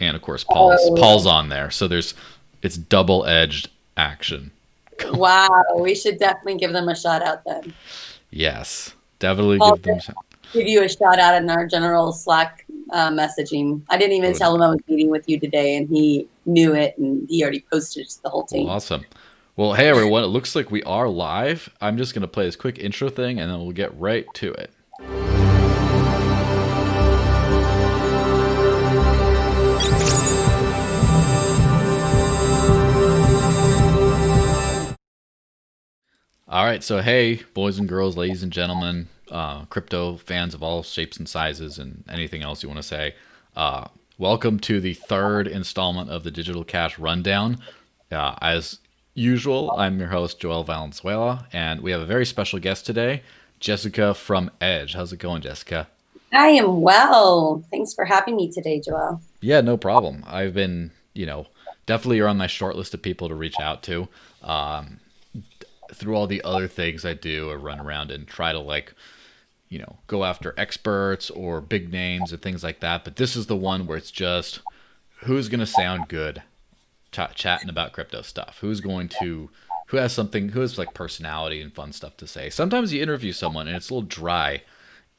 and of course Paul's on there. So it's double-edged action. Wow, we should definitely give them a shout out then. Yes, definitely I'll give them. give you a shout out in our general Slack messaging. I didn't even tell him I was meeting with you today, and he knew it, and he already posted it to the whole Well, team. awesome. Well, hey everyone, it looks like we are live. I'm just gonna play this quick intro thing, and then we'll get right to it. All right, so hey, boys and girls, ladies and gentlemen, crypto fans of all shapes and sizes, and anything else you want to say. Welcome to the third installment of the Digital Cash Rundown. As usual, I'm your host, Joel Valenzuela, and we have a very special guest today, Jessica from Edge. How's it going, Jessica? I am well. Thanks for having me today, Joel. Yeah, no problem. I've been, definitely you're on my short list of people to reach out to. Through all the other things I do, I run around and try to go after experts or big names and things like that. But this is the one where it's just who's going to sound good chatting about crypto stuff. Who has like personality and fun stuff to say. Sometimes you interview someone and it's a little dry.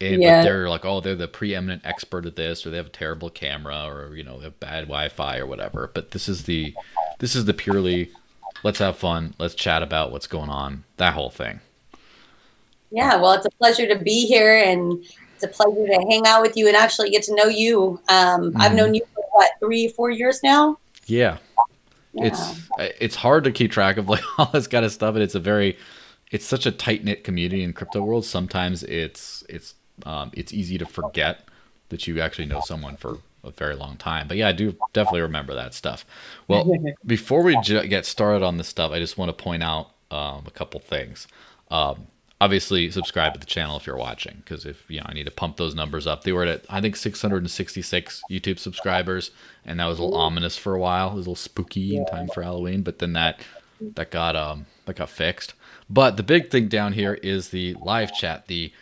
But they're like, oh, they're the preeminent expert at this, or they have a terrible camera, or they have bad Wi-Fi or whatever. But this is the purely let's have fun, let's chat about what's going on, that whole thing. Yeah, well, it's a pleasure to be here, and it's a pleasure to hang out with you and actually get to know you. I've known you for what, 3-4 years now? Yeah. It's hard to keep track of like all this kind of stuff, and it's such a tight-knit community in crypto world. Sometimes it's easy to forget that you actually know someone for a very long time. But yeah, I do definitely remember that stuff. Well, before we get started on this stuff, I just want to point out a couple things. Obviously, subscribe to the channel if you're watching, because if I need to pump those numbers up. They were at I think 666 YouTube subscribers, and that was a little ominous for a while. It was a little spooky in time for Halloween, but then that got fixed. But the big thing down here is the live chat, the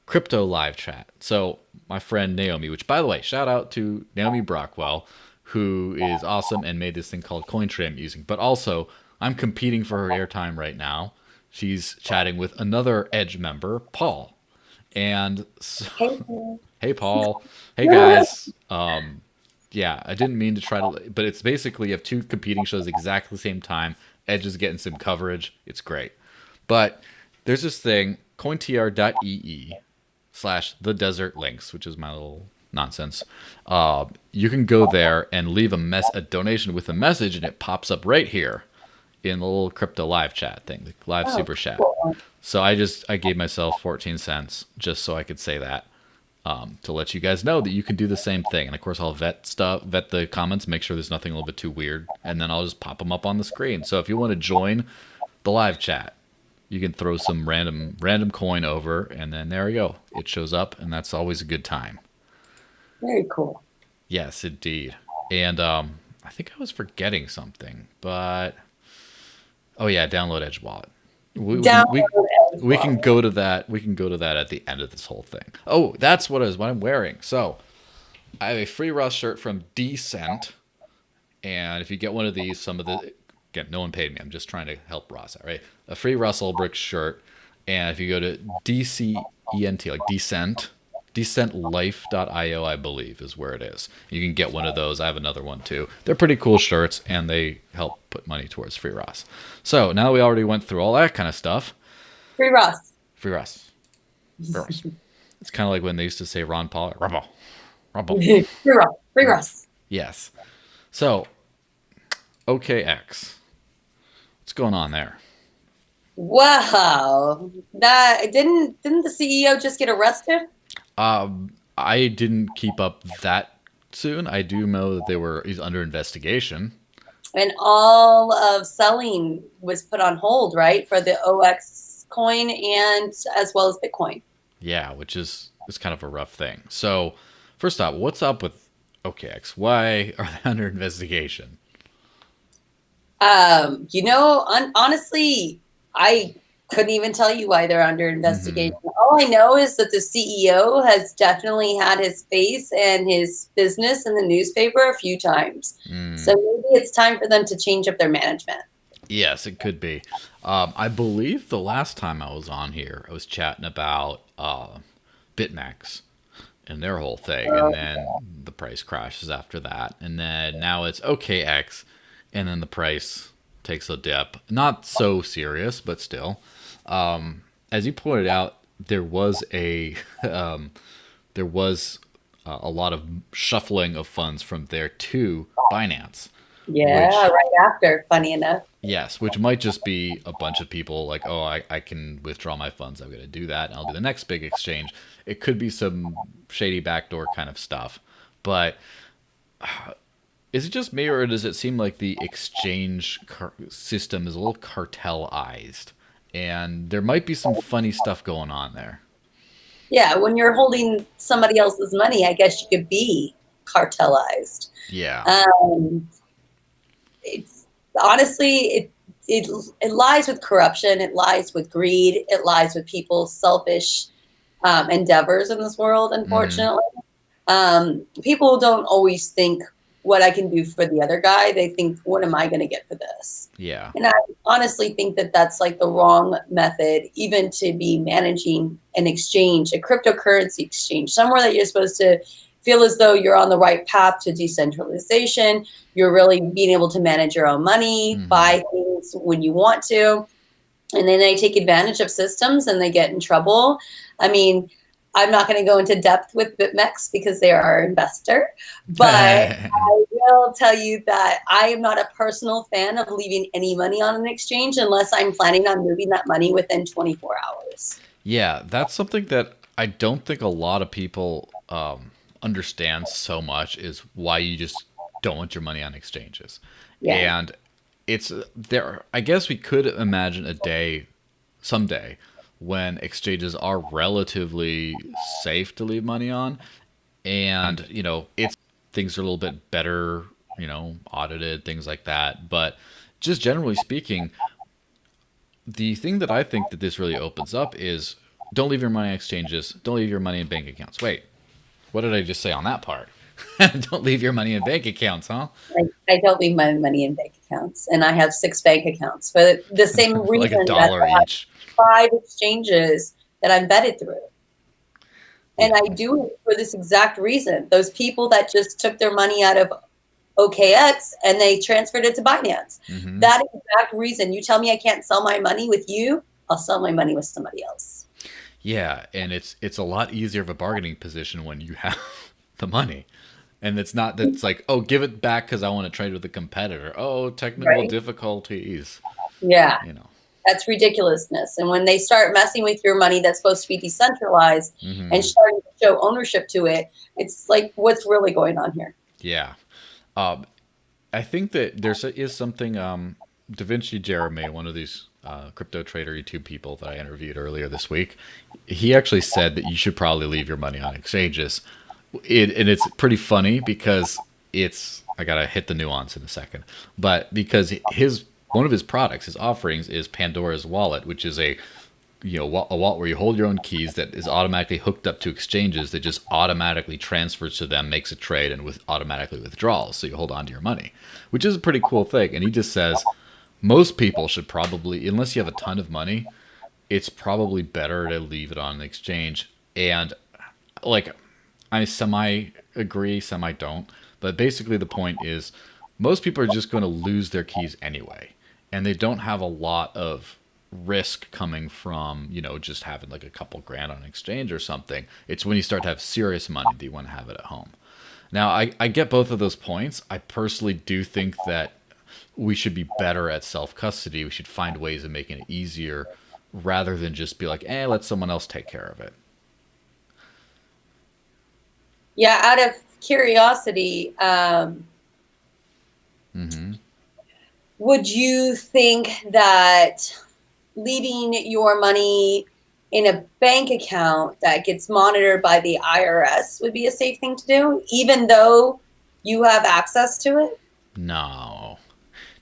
crypto live chat. So my friend Naomi, which by the way, shout out to Naomi Brockwell, who is awesome and made this thing called CoinTree I'm using. But also, I'm competing for her airtime right now. She's chatting with another Edge member, Paul. And so, hey Paul, hey guys. Yeah, I didn't mean to try to, but it's basically you have two competing shows exactly the same time. Edge is getting some coverage. It's great. But there's this thing, cointr.ee/the desert links, which is my little nonsense. You can go there and leave a donation with a message, and it pops up right here in the little crypto live chat thing, the live super chat. Cool. So I gave myself 14 cents just so I could say that, to let you guys know that you can do the same thing. And of course I'll vet the comments, make sure there's nothing a little bit too weird, and then I'll just pop them up on the screen. So if you want to join the live chat, you can throw some random coin over, and then there you go. It shows up, and that's always a good time. Very cool. Yes, indeed. And I think I was forgetting something, but oh yeah, download Edge Wallet. We can go to that. We can go to that at the end of this whole thing. Oh, that's what I'm wearing. So I have a free Russ shirt from Decent, and if you get one of these, again, no one paid me. I'm just trying to help Ross out, right? A free Russell Brick shirt. And if you go to DCENT, like Decent, decentlife.io, I believe, is where it is. You can get one of those. I have another one too. They're pretty cool shirts, and they help put money towards Free Ross. So now we already went through all that kind of stuff. Free Ross. Free Ross. Free Ross. It's kind of like when they used to say Ron Paul. Rumble. Free Ross. Free Ross. Yes. So, OKEx. What's going on there? Wow. That didn't the CEO just get arrested? I didn't keep up that soon. I do know that he's under investigation. And all of selling was put on hold, right? For the OKEx coin and as well as Bitcoin. Yeah, which is kind of a rough thing. So first off, what's up with OKEx? Why are they under investigation? Honestly, I couldn't even tell you why they're under investigation. Mm-hmm. All I know is that the CEO has definitely had his face and his business in the newspaper a few times. So Mm. maybe it's time for them to change up their management. Yes, it could be. I believe the last time I was on here, I was chatting about BitMEX and their whole thing, and then the price crashes after that, and then now it's OKEx, and then the price takes a dip. Not so serious, but still. As you pointed out, there was a there was a lot of shuffling of funds from there to Binance, Yeah, which right after, funny enough. yes, which might just be a bunch of people like, oh, I can withdraw my funds. I'm going to do that, and I'll do the next big exchange. It could be some shady backdoor kind of stuff. But is it just me, or does it seem like the exchange system is a little cartelized? And there might be some funny stuff going on there. Yeah, when you're holding somebody else's money, I guess you could be cartelized. Yeah. Um, it's honestly, it lies with corruption, it lies with greed, it lies with people's selfish endeavors in this world. Mm-hmm. Unfortunately, people don't always think what I can do for the other guy. They think, what am I going to get for this? Yeah. And I honestly think that that's like the wrong method, even to be managing an exchange, a cryptocurrency exchange, somewhere that you're supposed to feel as though you're on the right path to decentralization. You're really being able to manage your own money, Mm-hmm. buy things when you want to. And then they take advantage of systems and they get in trouble. I mean, I'm not going to go into depth with BitMEX because they are our investor, but I will tell you that I am not a personal fan of leaving any money on an exchange unless I'm planning on moving that money within 24 hours. Yeah, that's something that I don't think a lot of people understand so much is why you just don't want your money on exchanges. Yeah. And it's there. I guess we could imagine a day, someday, when exchanges are relatively safe to leave money on, and it's things are a little bit better, audited, things like that. But just generally speaking, the thing that I think that this really opens up is don't leave your money in exchanges. Don't leave your money in bank accounts. Wait, what did I just say on that part? Don't leave your money in bank accounts, huh? I don't leave my money in bank accounts, and I have 6 bank accounts for the same Like a reason that dollar I have each. 5 exchanges that I'm vetted through. And Yeah. I do it for this exact reason. Those people that just took their money out of OKEx and they transferred it to Binance. Hmm. That exact reason. You tell me I can't sell my money with you, I'll sell my money with somebody else. Yeah, and it's a lot easier of a bargaining position when you have the money. And it's not that it's like, oh, give it back because I want to trade with a competitor. Oh, technical Right? difficulties. Yeah. You know. That's ridiculousness. And when they start messing with your money that's supposed to be decentralized and Hmm. starting to show ownership to it, it's like, what's really going on here? Yeah. Um, I think that is something. Da Vinci Jeremy, one of these crypto trader YouTube people that I interviewed earlier this week, he actually said that you should probably leave your money on exchanges. And it's pretty funny because it's I gotta hit the nuance in a second, but because his one of his products, his offerings is Pandora's Wallet, which is a wallet where you hold your own keys that is automatically hooked up to exchanges that just automatically transfers to them, makes a trade, and automatically withdrawals. So you hold on to your money, which is a pretty cool thing. And he just says most people should probably, unless you have a ton of money, it's probably better to leave it on an exchange. And like, I semi agree, semi don't. But basically, the point is most people are just going to lose their keys anyway. And they don't have a lot of risk coming from, just having like a couple grand on an exchange or something. It's when you start to have serious money that you want to have it at home. Now, I get both of those points. I personally do think that we should be better at self custody. We should find ways of making it easier rather than just be like, let someone else take care of it. Yeah, out of curiosity, Mm-hmm. would you think that leaving your money in a bank account that gets monitored by the IRS would be a safe thing to do, even though you have access to it? No.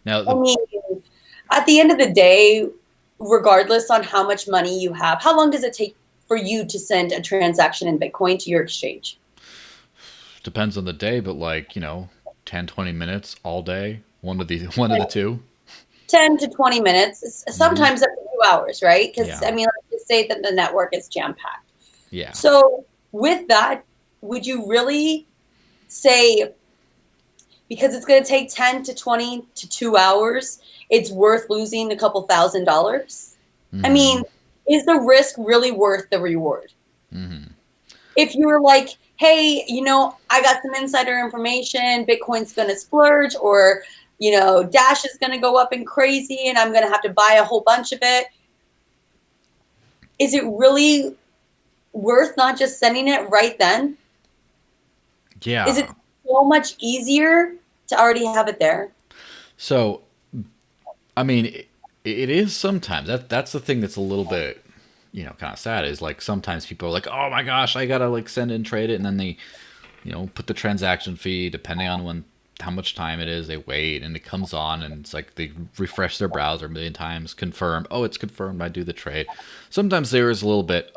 Now, I mean, at the end of the day, regardless on how much money you have, how long does it take for you to send a transaction in Bitcoin to your exchange? Depends on the day, but like, 10, 20 minutes all day. One of the two. 10 to 20 minutes, Hmm. sometimes up to 2 hours, right? Because, Yeah. I mean, let's just say that the network is jam packed. Yeah. So, with that, would you really say, because it's going to take 10 to 20 to 2 hours, it's worth losing a couple $1,000s? I Hmm. mean, is the risk really worth the reward? Hmm. If you were like, hey, I got some insider information, Bitcoin's going to splurge, or, Dash is going to go up and crazy and I'm going to have to buy a whole bunch of it. Is it really worth not just sending it right then? Is it Yeah. so much easier to already have it there? So, I mean, it is sometimes. That's the thing that's a little bit, kind of sad is like sometimes people are like, oh my gosh, I gotta like send and trade it, and then they, put the transaction fee depending on how much time it is. They wait and it comes on, and it's like they refresh their browser a million times, confirm. Oh, it's confirmed. I do the trade. Sometimes there is a little bit.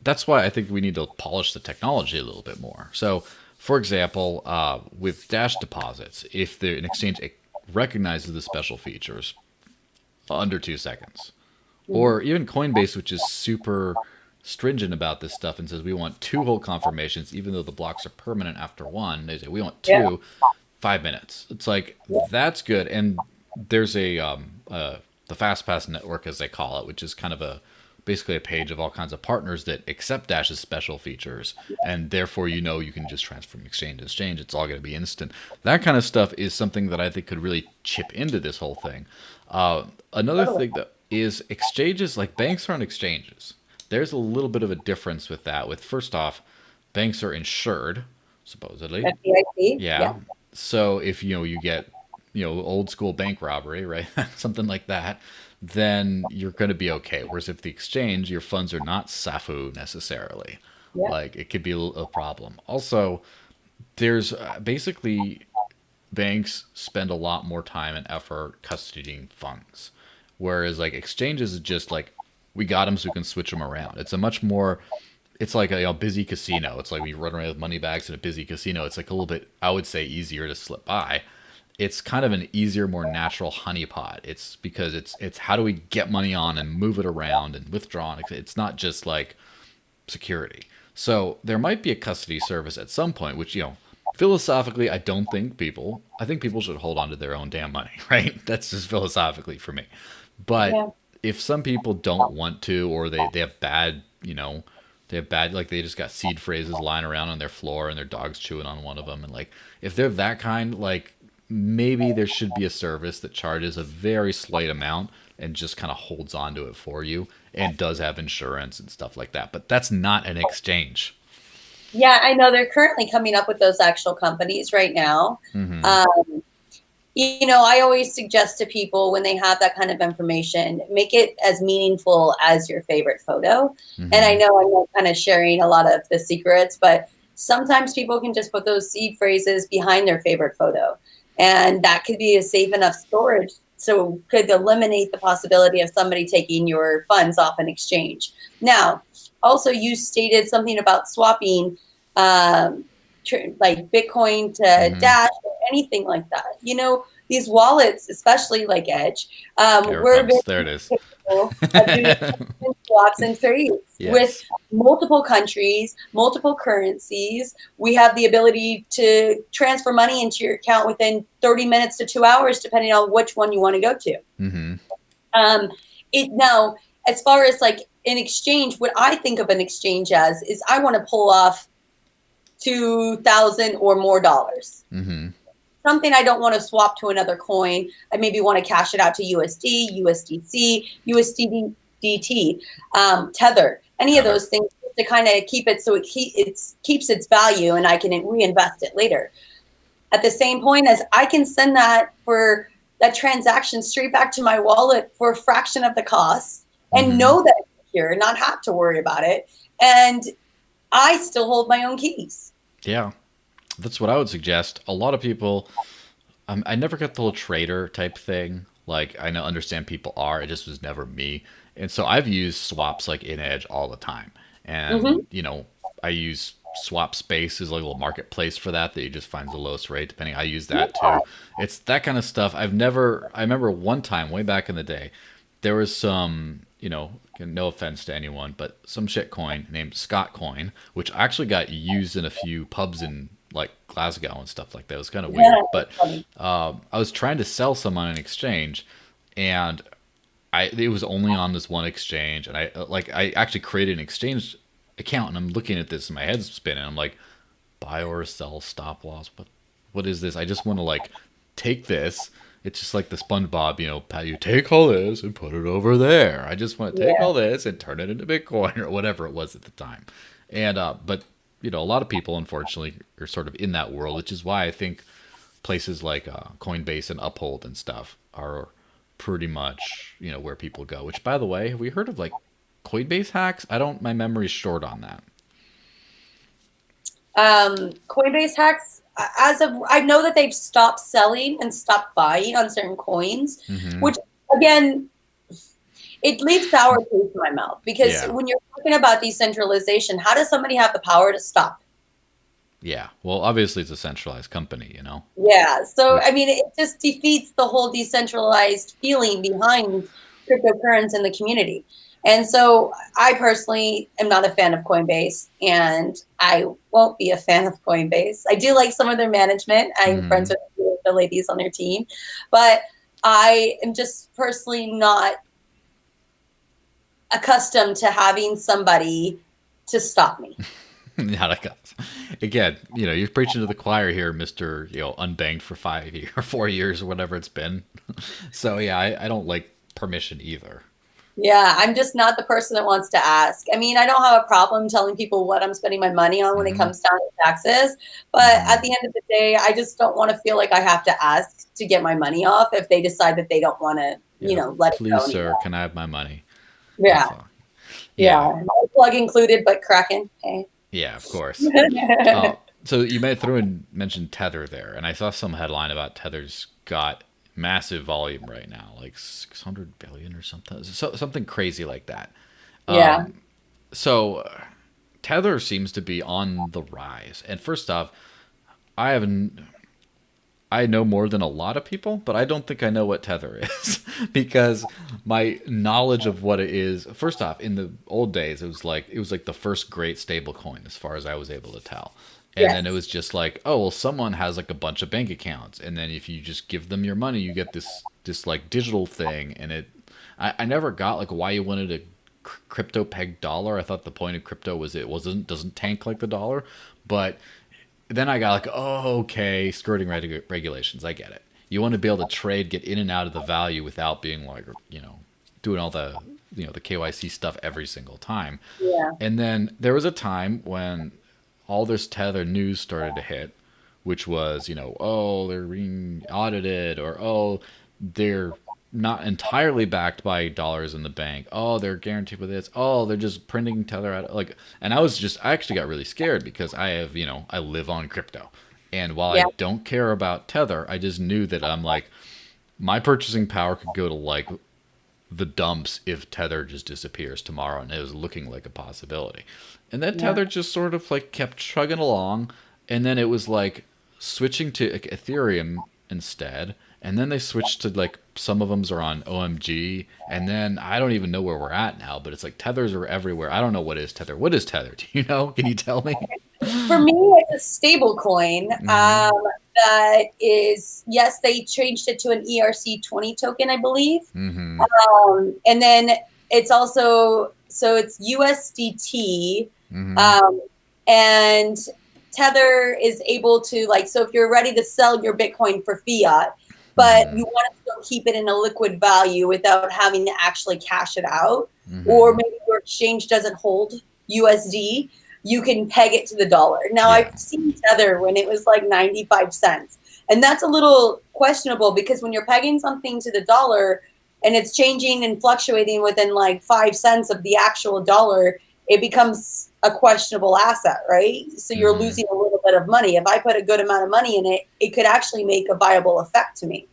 That's why I think we need to polish the technology a little bit more. So, for example, with Dash deposits, if an exchange recognizes the special features under 2 seconds. Mm-hmm. Or even Coinbase, which is super stringent about this stuff and says we want two whole confirmations, even though the blocks are permanent after one. They say we want Yeah. two, 5 minutes. It's like that's good. And there's the FastPass network, as they call it, which is kind of basically a page of all kinds of partners that accept Dash's special features, and therefore you can just transfer from exchange to exchange. It's all going to be instant. That kind of stuff is something that I think could really chip into this whole thing. Another Totally. thing that is exchanges, like banks aren't exchanges. There's a little bit of a difference with that. With first off, banks are insured, supposedly. FDIC. Yeah. Yeah. So if you get old school bank robbery, right, something like that, then you're going to be okay. Whereas if the exchange, your funds are not SAFU necessarily, Yeah. like it could be a problem. Also, there's basically banks spend a lot more time and effort custodying funds, whereas like exchanges is just like we got them so we can switch them around. It's a much more it's like a busy casino. It's like we run around with money bags in a busy casino. It's like a little bit, I would say, easier to slip by. It's kind of an easier, more natural honeypot. It's because it's how do we get money on and move it around and withdraw. It's not just like security. So there might be a custody service at some point, which philosophically, I think people should hold on to their own damn money, right? That's just philosophically for me. But Yeah. if some people don't want to, or they have bad, they have bad, like they just got seed phrases lying around on their floor and their dog's chewing on one of them. And like, if they're that kind, like maybe there should be a service that charges a very slight amount and just kind of holds on to it for you and does have insurance and stuff like that. But that's not an exchange. Yeah, I know they're currently coming up with those actual companies right now. Mm-hmm. Um, I always suggest to people when they have that kind of information, make it as meaningful as your favorite photo. And I Mm-hmm. know I'm not kind of sharing a lot of the secrets, but sometimes people can just put those seed phrases behind their favorite photo. And that could be a safe enough storage. So could eliminate the possibility of somebody taking your funds off an exchange. Now, also you stated something about swapping um, like Bitcoin to Mm-hmm. Dash or anything like that. These wallets, especially like Edge, Here it we're very comes. There it is. capable of doing swaps and trades with Yes. multiple countries, multiple currencies. We have the ability to transfer money into your account within 30 minutes to 2 hours, depending on which one you want to go to. Mm-hmm. Um, now, as far as like an exchange, what I think of an exchange as is I want to pull off 2,000 or more dollars. Mm-hmm. Something I don't want to swap to another coin. I maybe want to cash it out to USD, USDC, USDT, Tether, any of Tether. those things to kind of keep it so it keeps its value and I can reinvest it later. At the same point as I can send that transaction straight back to my wallet for a fraction of the cost and Mm-hmm. know that it's secure, not have to worry about it. And I still hold my own keys. Yeah. That's what I would suggest. A lot of people, I never got the whole trader type thing. Like I know understand people are. It just was never me. And so I've used swaps like in Edge all the time. Mm-hmm. And I use swap space is like a little marketplace for that you just find the lowest rate depending. I use that too. It's that kind of stuff. I remember one time way back in the day, there was some, no offense to anyone, but some shit coin named Scott Coin, which actually got used in a few pubs in like Glasgow and stuff like that. It was kind of weird. Yeah, But funny. I was trying to sell some on an exchange, and it was only on this one exchange, and I actually created an exchange account, and I'm looking at this, and my head's spinning. I'm like, buy or sell stop loss. What is this? I just want to like take this. It's just like the SpongeBob, you take all this and put it over there. I just want to take Yeah. all this and turn it into Bitcoin or whatever it was at the time. And but a lot of people unfortunately are sort of in that world, which is why I think places like Coinbase and Uphold and stuff are pretty much where people go. Which, by the way, have we heard of like Coinbase hacks? I don't. My memory's short on that. Coinbase hacks, as of I know that they've stopped selling and stopped buying on certain coins, Mm-hmm. which again, it leaves sour taste in my mouth because Yeah. when you're talking about decentralization, how does somebody have the power to stop? Yeah. Well, obviously it's a centralized company, Yeah. So, I which. mean, it just defeats the whole decentralized feeling behind cryptocurrency in the community. And so I personally am not a fan of Coinbase and I won't be a fan of Coinbase. I do like some of their management. I'm friends Mm-hmm. with the ladies on their team, but I am just personally not accustomed to having somebody to stop me. Not a guess. Again, you're preaching to the choir here, Mister. Unbanked for 5 years or 4 years or whatever it's been. So yeah, I don't like permission either. Yeah, I'm just not the person that wants to ask. I mean, I don't have a problem telling people what I'm spending my money on when it Mm-hmm. comes down to taxes. But Mm-hmm. at the end of the day, I just don't want to feel like I have to ask to get my money off if they decide that they don't want to, Yeah. let it Please, go sir, anymore. can I have my money? Yeah, That's all. Yeah. yeah. No plug included, but Kraken. Okay. Yeah. Of course. So you may throw and mentioned Tether there, and I saw some headline about Tether's got massive volume right now, like 600 billion or something, something crazy like that. Yeah. So Tether seems to be on the rise. And first off, I haven't. I know more than a lot of people, but I don't think I know what Tether is because my knowledge of what it is. First off, in the old days, it was like the first great stable coin, as far as I was able to tell. And then it Yes. was just like, oh well, someone has like a bunch of bank accounts, and then if you just give them your money, you get this like digital thing, and I never got like why you wanted a crypto peg dollar. I thought the point of crypto was it wasn't doesn't tank like the dollar, but then I got like, oh, okay, skirting regulations. I get it. You want to be able to trade, get in and out of the value without being like, doing all the, the KYC stuff every single time. Yeah. And then there was a time when all this Tether news started to hit, which was, oh, they're being audited, or oh, they're not entirely backed by dollars in the bank. Oh, they're guaranteed with this. Oh, they're just printing Tether out. Like, and I actually got really scared because I live on crypto. And while I Yeah. don't care about Tether, I just knew that I'm like, my purchasing power could go to like the dumps if Tether just disappears tomorrow, and it was looking like a possibility. And then Yeah. Tether just sort of like kept chugging along, and then it was like switching to like, Ethereum instead, and then they switched to like some of them are on OMG, and then I don't even know where we're at now, but it's like Tethers are everywhere. I don't know what is Tether. What is Tether? Do you know? Can you tell me? For me, it's a stable coin Mm-hmm. that is, yes, they changed it to an ERC20 token, I believe. Mm-hmm. And then it's also, so it's USDT. Mm-hmm. Um, and Tether is able to, like, so if you're ready to sell your Bitcoin for fiat, but Mm-hmm. you want to still keep it in a liquid value without having to actually cash it out, or Mm-hmm. maybe your exchange doesn't hold USD, you can peg it to the dollar. Now, Yeah. I've seen Tether when it was like 95 cents. And that's a little questionable because when you're pegging something to the dollar and it's changing and fluctuating within like 5 cents of the actual dollar, it becomes a questionable asset, right? So you're Mm-hmm. losing a little bit of money. If I put a good amount of money in it, it could actually make a viable effect to me.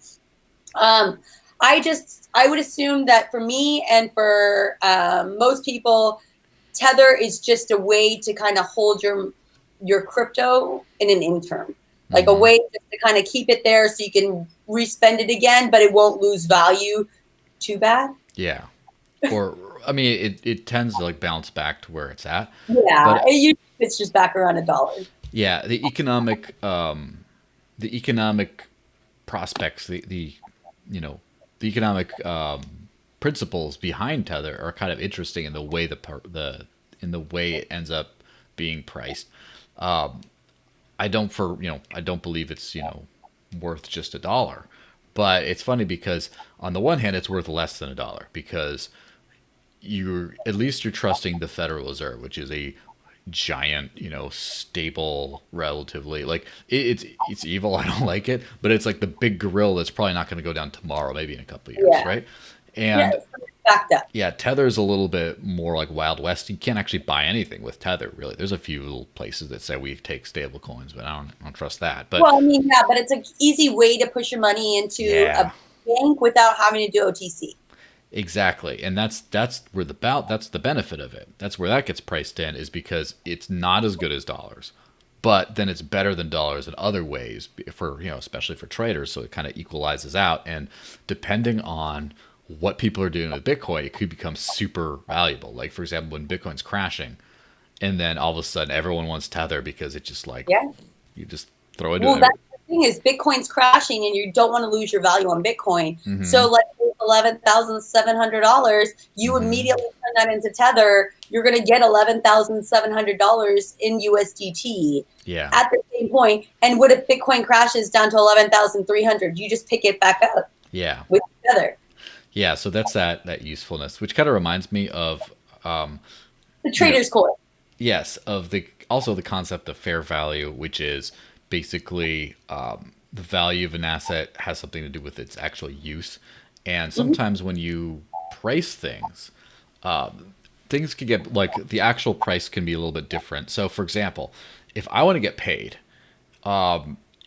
Um, I would assume that for me and for most people, Tether is just a way to kind of hold your crypto in an interim, like a Mm-hmm. way to kind of keep it there so you can respend it again, but it won't lose value too bad. Yeah. Or I mean, it tends to like bounce back to where it's at, Yeah, but it's just back around $1. yeah, the economic prospects, the you know the economic principles behind Tether are kind of interesting in the way the in the way it ends up being priced. I don't believe it's worth just $1, but it's funny because on the one hand it's worth less than $1 because you're trusting the Federal Reserve, which is a giant, stable, relatively like it's evil. I don't like it, but it's like the big gorilla that's probably not going to go down tomorrow, maybe in a couple of years, Yeah, right? yeah, And it's backed up. yeah, Tether's a little bit more like Wild West. You can't actually buy anything with Tether, really. There's a few little places that say we take stable coins, but I don't trust that. But Well, I mean, yeah, but it's an easy way to push your money into a yeah, bank without having to do OTC. exactly, and that's the benefit of it. That's where that gets priced in, is because it's not as good as dollars, but then it's better than dollars in other ways for especially for traders. So it kind of equalizes out, and depending on what people are doing with Bitcoin, it could become super valuable. Like for example, when Bitcoin's crashing, and then all of a sudden everyone wants Tether because it's just like Yeah. you just throw into Well, it. that's the thing is Bitcoin's crashing, and you don't want to lose your value on Bitcoin. Mm-hmm. So, like $11,700, you Mm-hmm. immediately turn that into Tether. You're going to get $11,700 in USDT Yeah. at the same point. And what if Bitcoin crashes down to 11,300? You just pick it back up Yeah. with Tether. Yeah. So that's that usefulness, which kind of reminds me of um, The you know, trader's coin. yes, of the also the concept of fair value, which is basically the value of an asset has something to do with its actual use. And Mhm. sometimes when you price things, things can get like the actual price can be a little bit different. So, for example, if I want to get paid,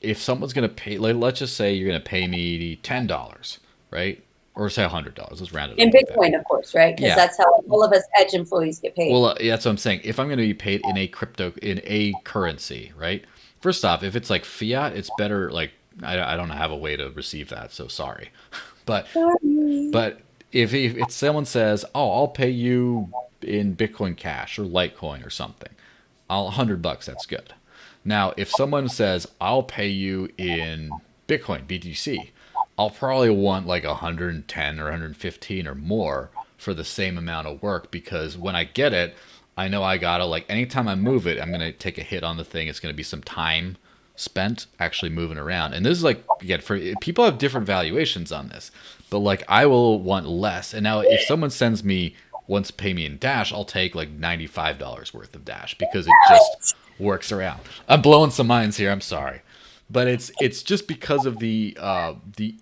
if someone's going to pay, let's just say you're going to pay me $10, right? Or say $100. Let's round it In up like that. Bitcoin, of course, right? Because Yeah. that's how all of us edge employees get paid. Well, yeah, that's what I'm saying. If I'm going to be paid in a currency, right? First off, if it's like fiat, it's better. Like I don't have a way to receive that, so sorry. But Sorry. but if someone says, "Oh, I'll pay you in Bitcoin Cash or Litecoin or something," I'll $100. That's good. Now, if someone says, "I'll pay you in Bitcoin BTC," I'll probably want like 110 or 115 or more for the same amount of work because when I get it, I know I gotta like anytime I move it, I'm gonna take a hit on the thing. It's gonna be some time spent actually moving around. And this is like again for people have different valuations on this, but like I will want less. And now if someone sends me wants to pay me in Dash, I'll take like $95 worth of Dash because it just works around. I'm blowing some minds here. I'm sorry, but it's just because of the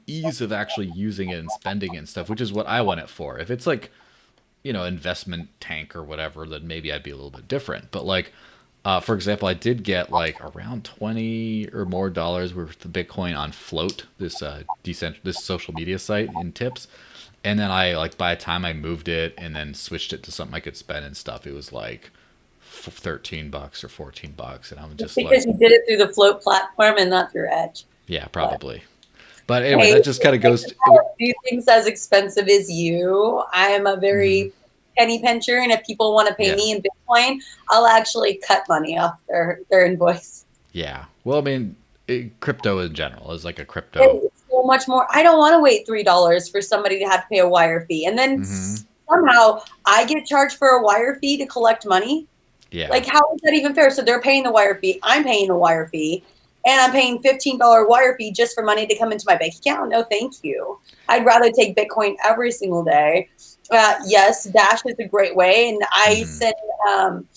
ease of actually using it and spending it and stuff, which is what I want it for. If it's like investment tank or whatever, then maybe I'd be a little bit different. But like, for example, I did get like around 20 or more dollars worth of Bitcoin on Float, this social media site in tips. And then I like by the time I moved it and then switched it to something I could spend and stuff, it was like $13 or $14, and I'm It's just like, because you did it through the float platform and not through Edge. yeah, But probably. But anyway, hey, that just kind of goes. do things as expensive as you. I am a Mhm. very penny pincher, and if people want to pay Yeah, me in Bitcoin, I'll actually cut money off their invoice. yeah. Well, I mean, crypto in general is like a crypto. It's so much more. I don't want to wait $3 for somebody to have to pay a wire fee, and then Hmm. somehow I get charged for a wire fee to collect money. Yeah, Like, how is that even fair? So they're paying the wire fee. I'm paying the wire fee. And I'm paying $15 wire fee just for money to come into my bank account. No, thank you. I'd rather take Bitcoin every single day. Yes, Dash is a great way. And hmm, um,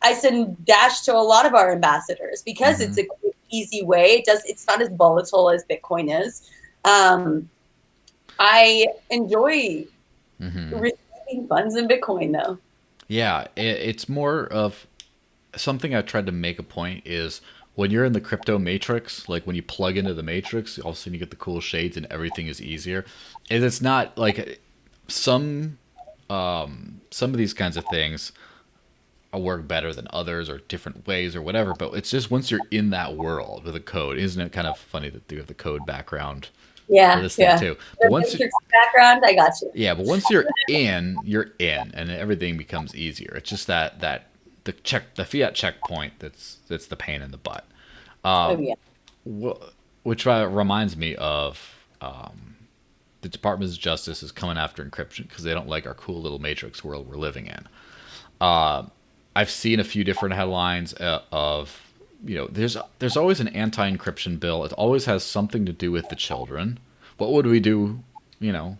I send Dash to a lot of our ambassadors because it's hmm, a quick, easy way. It's not as volatile as Bitcoin is. Um, I enjoy hmm. receiving funds in Bitcoin though. Yeah. It's more of something I tried to make a point is when you're in the crypto matrix, like when you plug into the matrix, all of a sudden you get the cool shades and everything is easier. And it's not like some some of these kinds of things work better than others or different ways or whatever. But it's just once you're in that world with the code, isn't it kind of funny that you have the code background for Yeah, this thing yeah. too? But The once you, matrix background, I got you. yeah, but once you're in, and everything becomes easier. It's just that the fiat checkpoint that's the pain in the butt. Oh yeah. Which reminds me of the Department of Justice is coming after encryption because they don't like our cool little matrix world we're living in. I've seen a few different headlines of, there's always an anti-encryption bill. It always has something to do with the children. What would we do? You know,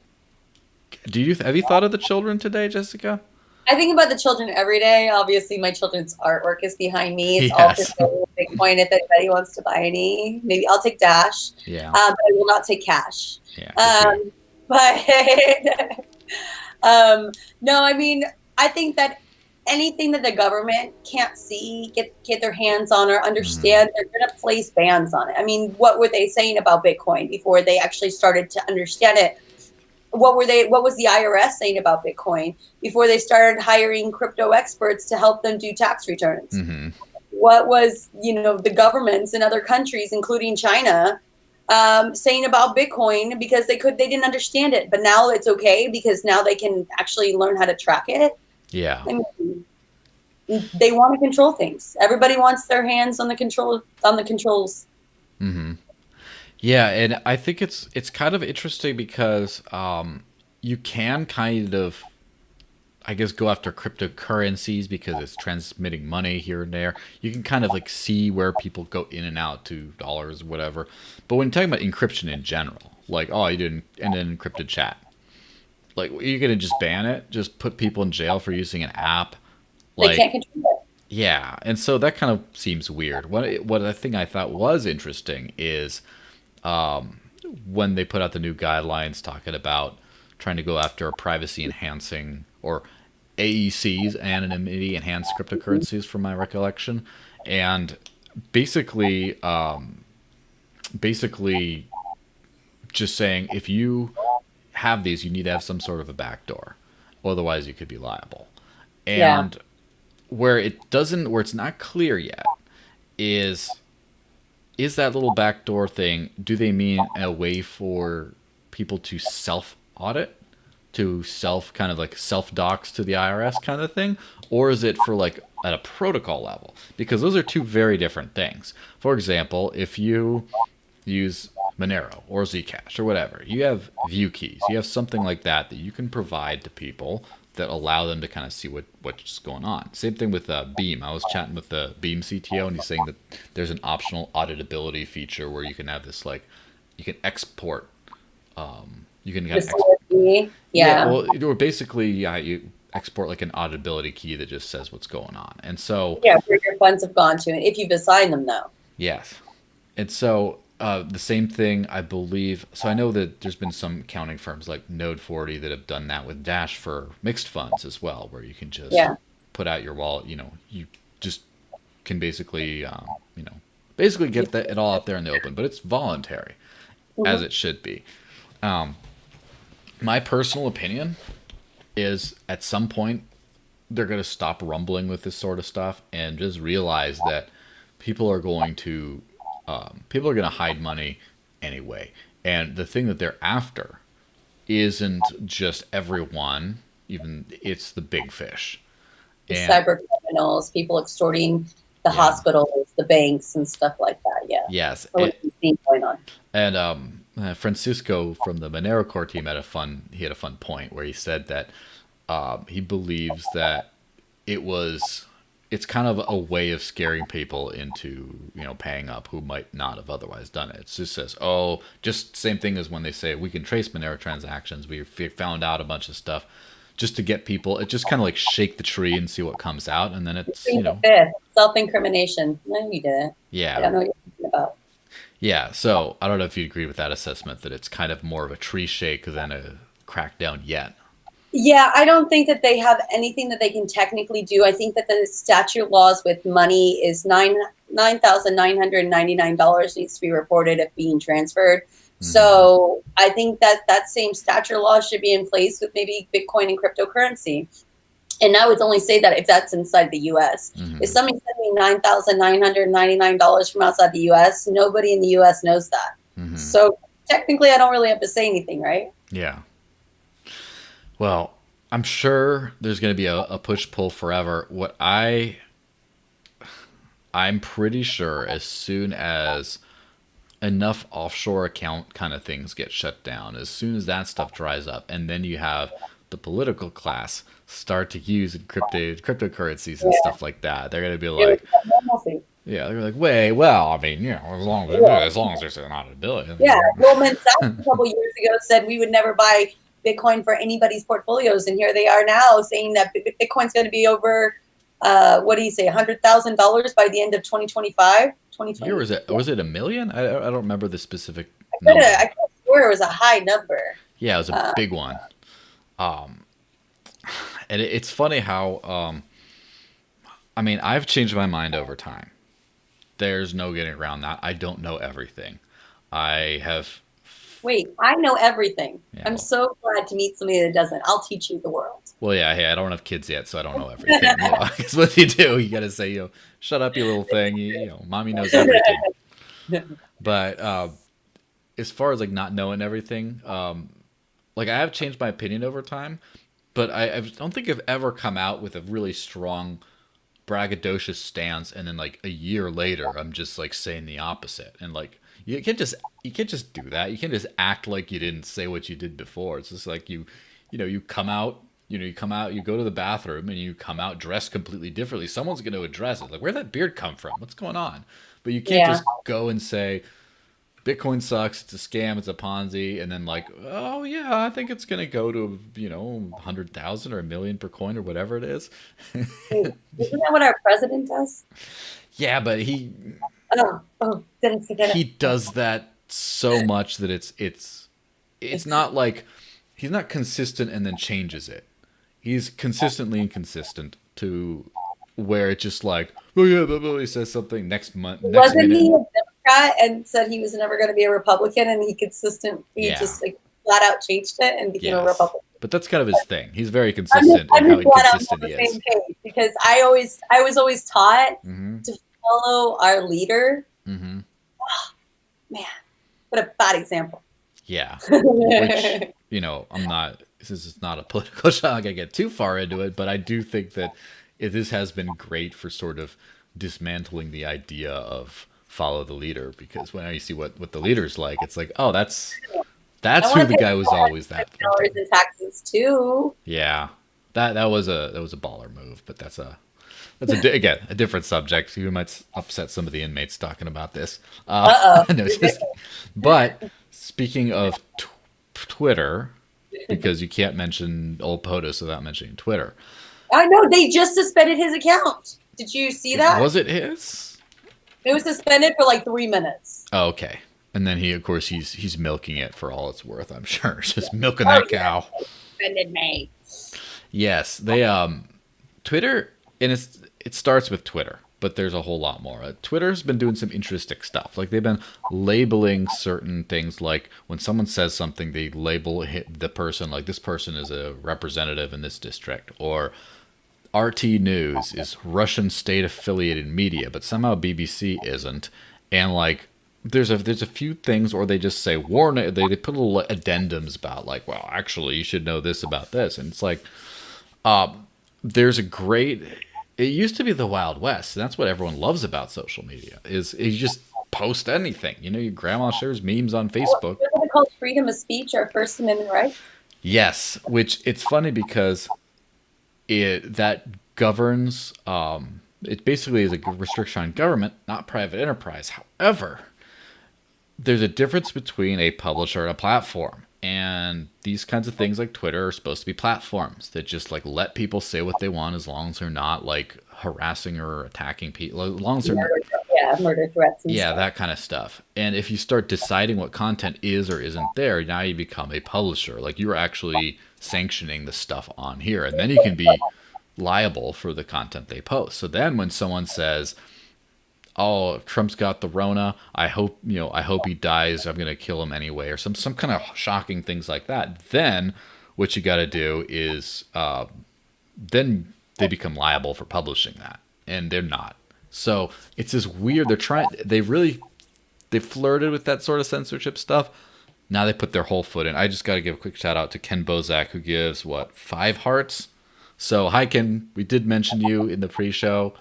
have you thought of the children today, Jessica? I think about the children every day. Obviously, my children's artwork is behind me. It's all for Yes. Bitcoin. If anybody wants to buy any, maybe I'll take Dash. Yeah. But I will not take cash. Yeah. But no, I mean, I think that anything that the government can't see, get their hands on or understand, they're going to place bans on it. I mean, what were they saying about Bitcoin before they actually started to understand it? What was the IRS saying about Bitcoin before they started hiring crypto experts to help them do tax returns? Mm-hmm. What was, the governments in other countries, including China, saying about Bitcoin because they didn't understand it, but now it's okay because now they can actually learn how to track it. Yeah. I mean, they want to control things. Everybody wants their hands on the controls. Mm-hmm. Yeah, and I think it's kind of interesting because you can kind of, I guess, go after cryptocurrencies because it's transmitting money here and there. You can kind of like see where people go in and out to dollars or whatever. But when talking about encryption in general, like, oh, you did an encrypted chat. Like, you're going to just ban it? Just put people in jail for using an app? They can't control it. Yeah, and so that kind of seems weird. What I think I thought was interesting is when they put out the new guidelines talking about trying to go after privacy enhancing or AECs, anonymity enhanced cryptocurrencies, from my recollection, and basically just saying if you have these, you need to have some sort of a backdoor, otherwise you could be liable. And where it's not clear yet is that little backdoor thing, do they mean a way for people to self-audit, to kind of like self-docs to the IRS kind of thing? Or is it for like at a protocol level? Because those are two very different things. For example, if you use Monero or Zcash or whatever, you have view keys. You have something like that you can provide to people that allow them to kind of see what's going on. Same thing with Beam. I was chatting with the Beam CTO, and he's saying that there's an optional auditability feature where you can have this, like, you can export. You can kind of well, or basically, you export like an auditability key that just says what's going on, and so where your funds have gone to, and if you've assigned them, though. Yes, and so the same thing, I believe. So I know that there's been some accounting firms like Node 40 that have done that with Dash for mixed funds as well, where you can just put out your wallet. You just can basically, basically get it all out there in the open, but it's voluntary, as it should be. My personal opinion is at some point they're going to stop rumbling with this sort of stuff and just realize that people are going to hide money anyway. And the thing that they're after isn't just everyone, it's the big fish. Cyber criminals, people extorting the hospitals, the banks, and stuff like that. Yeah. Yes. Going on. And Francisco from the Monero core team had a fun point where he said that he believes that it's kind of a way of scaring people into, paying up who might not have otherwise done it. It just says, just same thing as when they say we can trace Monero transactions. We found out a bunch of stuff just to get people. It just kind of like shake the tree and see what comes out. And then it's, self-incrimination. No, you didn't. Yeah. I don't know what you're talking about. Yeah. So I don't know if you agree with that assessment that it's kind of more of a tree shake than a crackdown yet. Yeah, I don't think that they have anything that they can technically do. I think that the statute laws with money is $9,999 needs to be reported if being transferred. Mm-hmm. So I think that that same statute law should be in place with maybe Bitcoin and cryptocurrency. And I would only say that if that's inside the U.S. If Mm-hmm. somebody sent me $9,999 from outside the U.S., nobody in the U.S. knows that. Mm-hmm. So technically, I don't really have to say anything, right? Yeah. Well, I'm sure there's going to be a push pull forever. I'm pretty sure as soon as enough offshore account kind of things get shut down, as soon as that stuff dries up, and then you have the political class start to use encrypted cryptocurrencies and Yeah. stuff like that, they're going to be It like, was normalcy. yeah, they're like, wait, well, I mean, Yeah. as long as there's not a billion. Yeah, Goldman Sachs a couple years ago said we would never buy Bitcoin for anybody's portfolios, and here they are now saying that Bitcoin's going to be over, what do you say, $100,000 by the end of 2025, Year 2020. was it? Was it a million? I don't remember the specific I number. could have swore it was a high number. Yeah, it was a Uh, big one. Um, and it's funny how I mean, I've changed my mind over time. There's no getting around that. I don't know everything. I have, Wait, I know everything. yeah, I'm so glad to meet somebody that doesn't. I'll teach you the world. well, yeah, hey, I don't have kids yet, so I don't know everything. You know, it's what you do. You got to say, shut up, you little thing. Mommy knows everything. But as far as like not knowing everything, like I have changed my opinion over time, but I don't think I've ever come out with a really strong braggadocious stance and then like a year later I'm just like saying the opposite. And like you can't just do that. You can't just act like you didn't say what you did before. It's just like you come out, you go to the bathroom and you come out dressed completely differently. Someone's going to address it, like, where'd that beard come from, what's going on? But you can't Yeah. just go and say Bitcoin sucks, it's a scam, it's a Ponzi, and then like, oh yeah, I think it's gonna go to 100,000 or a million per coin or whatever it is. Wait, isn't that what our president does? Yeah, but Oh, didn't forget he it. does that so much that it's It's not like he's not consistent and then changes it. He's consistently inconsistent to where it's just like, oh yeah, blah, blah, he says something next Wasn't minute. he a Democrat and said he was never going to be a Republican, and he Yeah, just like flat out changed it and became a yes, Republican. but that's kind of his thing. He's very I'm just, consistent in I'm how just glad I'm on inconsistent the he same is. page because I was always taught Hmm. to follow our leader. Hmm. Man, what a bad example. Yeah, which I'm not. This is not a political show. I'm not gonna get too far into it, but I do think that this has been great for sort of dismantling the idea of follow the leader, because when you see what the leader's like, it's like, oh, I that's want who to the pay guy was always that $5 thinking. in taxes too. Yeah, that was a baller move, but again a different subject. You might upset some of the inmates talking about this. Uh No, just but speaking of Twitter, because you can't mention old POTUS without mentioning Twitter. I know they just suspended his account. Did you see that? Was it his? It was suspended for like 3 minutes. Oh, okay. And then of course, he's milking it for all it's worth. I'm sure, just milking Oh that yeah, cow. suspended me. Yes, they Twitter, and it starts with Twitter, but there's a whole lot more. Twitter's been doing some interesting stuff. Like they've been labeling certain things. Like when someone says something, they label the person like this person is a representative in this district, or RT News is Russian state affiliated media, but somehow BBC isn't. And like there's a few things, or they just say warn. They put little addendums about like, well, actually, you should know this about this, and it's like, there's a great. It used to be the Wild West, and that's what everyone loves about social media. Is you just post anything. Your grandma shares memes on Facebook. What it called freedom of speech or First Amendment right? Yes, which it's funny because that governs. It basically is a restriction on government, not private enterprise. However, there's a difference between a publisher and a platform. And these kinds of things like Twitter are supposed to be platforms that just like let people say what they want, as long as they're not like harassing or attacking people. As long as they're Yeah, yeah, murder threats and Yeah, stuff. that kind of stuff. And if you start deciding what content is or isn't there, now you become a publisher. Like you're actually sanctioning the stuff on here. And then you can be liable for the content they post. So then when someone says, "Oh, Trump's got the Rona. I hope he dies. I'm gonna kill him anyway," or some kind of shocking things like that. Then what you got to do is then they become liable for publishing that, and they're not. So it's this weird. They flirted with that sort of censorship stuff. Now they put their whole foot in. I just got to give a quick shout out to Ken Bozak, who gives what 5 hearts. So hi Ken, we did mention you in the pre-show.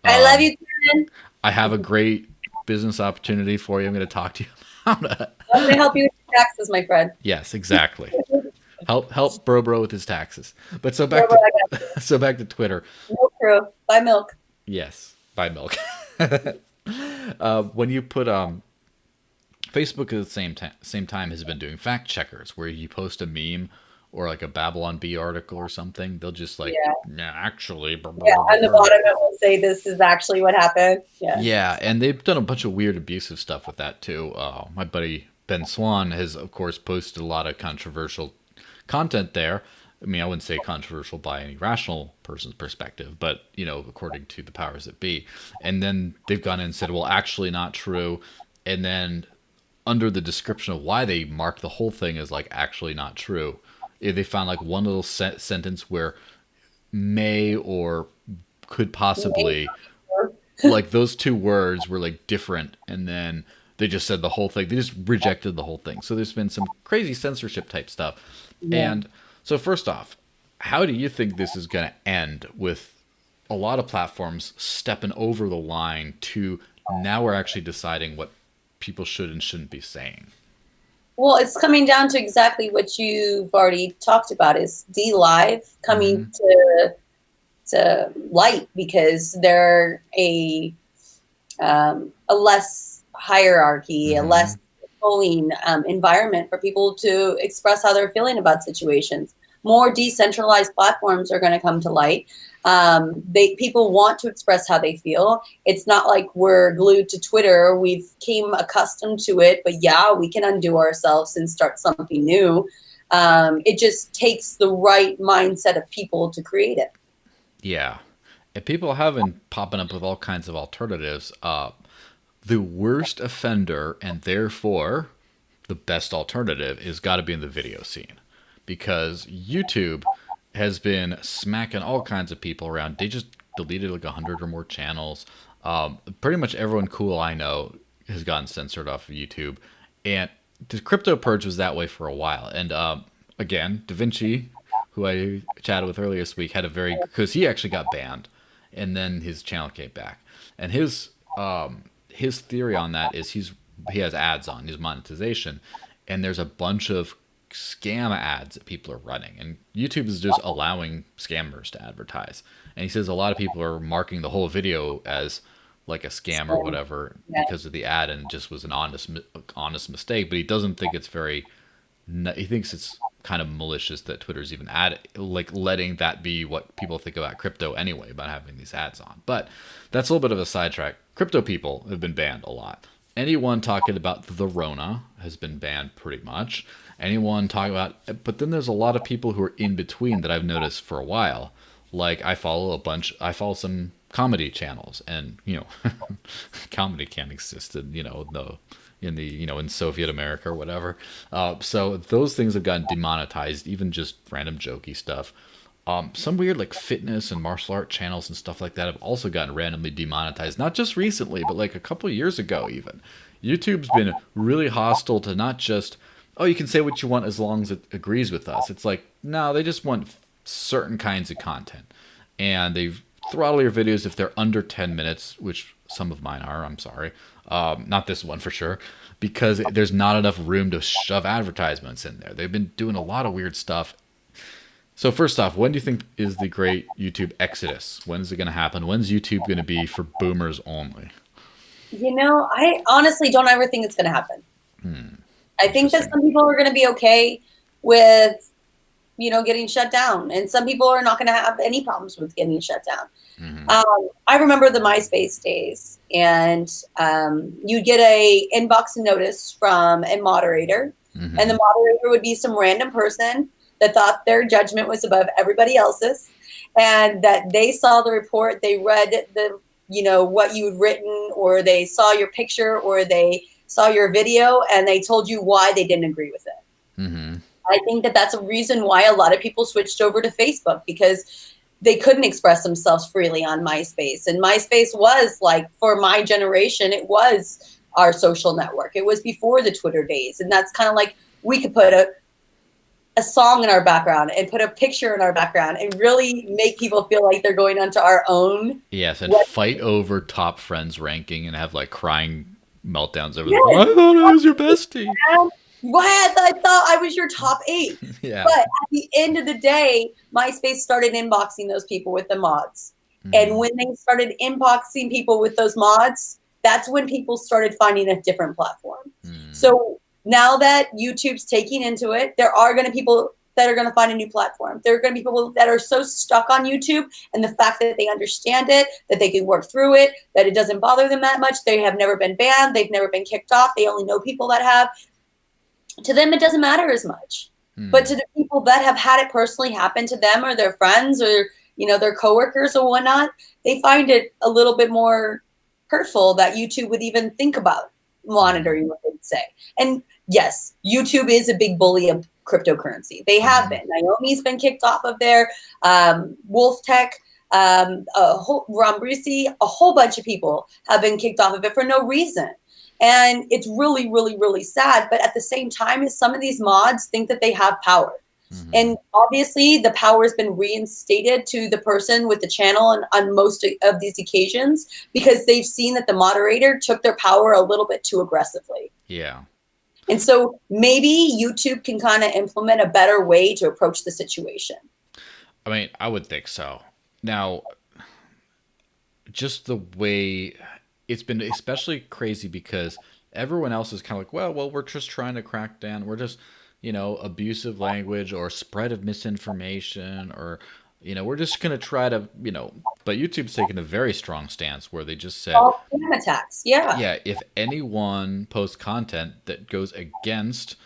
I love you, Ken. I have a great business opportunity for you. I'm going to talk to you about it. I'm going to help you with your taxes, my friend. Yes, exactly. Help bro with his taxes. But back to Twitter. Milk crew. Buy milk. Yes, buy milk. When you put Facebook at the same time has been doing fact checkers where you post a meme or like a Babylon Bee article or something, they'll just like, yeah, actually. Blah, blah, Yeah, blah, blah, on the bottom it will say this is actually what happened. Yeah. Yeah, and they've done a bunch of weird abusive stuff with that too. My buddy Ben Swan has, of course, posted a lot of controversial content there. I mean, I wouldn't say controversial by any rational person's perspective, but, according to the powers that be. And then they've gone in and said, well, actually not true. And then under the description of why they marked the whole thing as like actually not true, they found like one little sentence where may or could possibly, like those two words were like different, and then they just said the whole thing. They just rejected the whole thing. So there's been some crazy censorship type stuff. Yeah. And so first off, how do you think this is going to end with a lot of platforms stepping over the line to now we're actually deciding what people should and shouldn't be saying? Well, it's coming down to exactly what you've already talked about, is DLive coming to light because they're a less hierarchy, a less controlling environment for people to express how they're feeling about situations. More decentralized platforms are going to come to light. People want to express how they feel. It's not like we're glued to Twitter. We've came accustomed to it, but yeah, we can undo ourselves and start something new. It just takes the right mindset of people to create it. Yeah. And people have been popping up with all kinds of alternatives. The worst offender and therefore the best alternative is got to be in the video scene, because YouTube has been smacking all kinds of people around. They just deleted like 100 or more channels. Pretty much everyone cool I know has gotten censored off of YouTube. And the crypto purge was that way for a while. And again, Da Vinci, who I chatted with earlier this week, because he actually got banned, and then his channel came back. And his theory on that is he has ads on his monetization, and there's a bunch of scam ads that people are running, and YouTube is just allowing scammers to advertise. And he says a lot of people are marking the whole video as like a scam or whatever because of the ad, and it just was an honest mistake. But he doesn't think it's he thinks it's kind of malicious that Twitter's even letting that be what people think about crypto anyway, about having these ads on. But that's a little bit of a sidetrack. Crypto people have been banned a lot. Anyone talking about the Rona has been banned pretty much. Anyone talking about, but then there's a lot of people who are in between that I've noticed for a while. Like I follow some comedy channels, and comedy can't exist in Soviet America or whatever. So those things have gotten demonetized, even just random jokey stuff. Some weird like fitness and martial art channels and stuff like that have also gotten randomly demonetized, not just recently, but like a couple of years ago even. YouTube's been really hostile to not just, oh, you can say what you want as long as it agrees with us. It's like, no, they just want certain kinds of content. And they throttle your videos if they're under 10 minutes, which some of mine are, I'm sorry. Not this one for sure, because there's not enough room to shove advertisements in there. They've been doing a lot of weird stuff. So first off, when do you think is the great YouTube exodus? When is it going to happen? When's YouTube going to be for boomers only? I honestly don't ever think it's going to happen. I think that some people are going to be okay with getting shut down, and some people are not going to have any problems with getting shut down. Mm-hmm. I remember the MySpace days, and you'd get a inbox notice from a moderator, Mm-hmm. and the moderator would be some random person that thought their judgment was above everybody else's, and that they saw the report, they read the what you'd written, or they saw your picture, or they saw your video, and they told you why they didn't agree with it. Mm-hmm. I think that that's a reason why a lot of people switched over to Facebook, because they couldn't express themselves freely on MySpace. And MySpace was like, for my generation, it was our social network. It was before the Twitter days. And that's kind of like, we could put a song in our background and put a picture in our background and really make people feel like they're going onto our own. Yes, and fight over top friends ranking and have like crying meltdowns over the phone. I thought I was your bestie. What? I thought I was your top 8. Yeah. But at the end of the day, MySpace started inboxing those people with the mods. And when they started inboxing people with those mods, that's when people started finding a different platform. So now that YouTube's taking into it, there are going to be people that are going to find a new platform. There are going to be people that are so stuck on YouTube, and the fact that they understand it, that they can work through it, that it doesn't bother them that much. They have never been banned. They've never been kicked off. They only know people that have. To them, it doesn't matter as much. But to the people that have had it personally happen to them, or their friends, or their coworkers or whatnot, they find it a little bit more hurtful that YouTube would even think about monitoring what they say. And yes, YouTube is a big bully of cryptocurrency. They have been. Naomi's been kicked off of there. Wolf Tech, Rombrisi, a whole bunch of people have been kicked off of it for no reason. And it's really, really, really sad. But at the same time, some of these mods think that they have power. And obviously, the power has been reinstated to the person with the channel on most of these occasions, because they've seen that the moderator took their power a little bit too aggressively. Yeah. And so maybe YouTube can kind of implement a better way to approach the situation. I mean, I would think so. Now, just the way it's been especially crazy, because everyone else is kind of like, well, we're just trying to crack down. We're just, abusive language or spread of misinformation, or, we're just going to try to, but YouTube's taken a very strong stance where they just said, all spam attacks. Yeah. Yeah. If anyone posts content that goes against,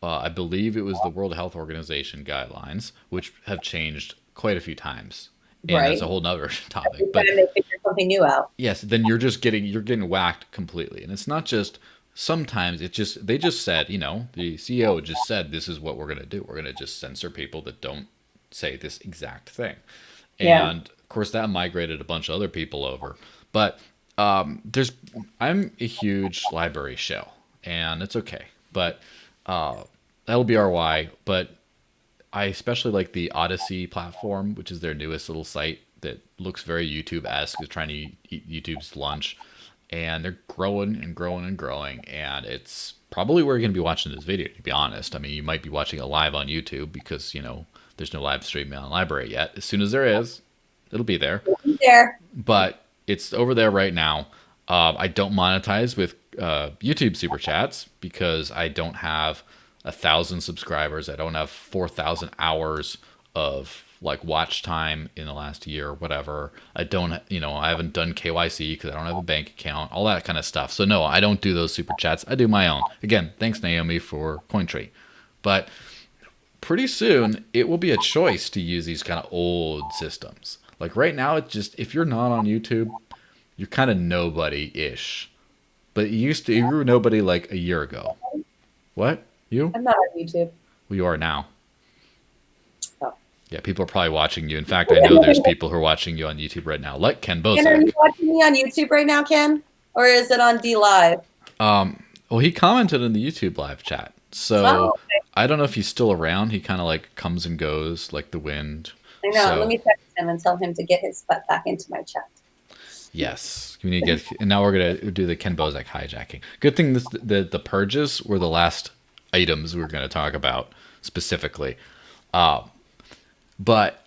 I believe it was the World Health Organization guidelines, which have changed quite a few times. And that's a whole nother topic. But they figure something new out. Yes, then you're getting whacked completely. And it's not just sometimes, they just said, the CEO just said, this is what we're going to do. We're going to just censor people that don't say this exact thing. And of course that migrated a bunch of other people over. But I'm a huge LBRY shell, and it's okay. But LBRY, but I especially like the Odyssey platform, which is their newest little site that looks very YouTube-esque. Is trying to eat YouTube's lunch, and they're growing and growing and growing. And it's probably where you're going to be watching this video, to be honest. I mean, you might be watching it live on YouTube because, there's no live streaming on LBRY yet. As soon as there is, it'll be there. It'll be there. But it's over there right now. I don't monetize with YouTube Super Chats because I don't have 1,000 subscribers. I don't have 4,000 hours of watch time in the last year or whatever. I don't, I haven't done KYC because I don't have a bank account, all that kind of stuff. So no, I don't do those Super Chats. I do my own. Again, thanks Naomi for Cointree. But pretty soon it will be a choice to use these kind of old systems. Like right now, it's just, if you're not on YouTube, you're kind of nobody-ish. But you were nobody like a year ago. What? You? I'm not on YouTube. Well, you are now. Oh. Yeah, people are probably watching you. In fact, I know there's people who are watching you on YouTube right now, like Ken Bozak. Ken, are you watching me on YouTube right now, Ken? Or is it on D Live? Well, he commented in the YouTube live chat. So okay. I don't know if he's still around. He kind of comes and goes like the wind. I know. So, let me text him and tell him to get his butt back into my chat. Yes. We need to get, and now we're going to do the Ken Bozak hijacking. Good thing the purges were the last items we were going to talk about specifically. But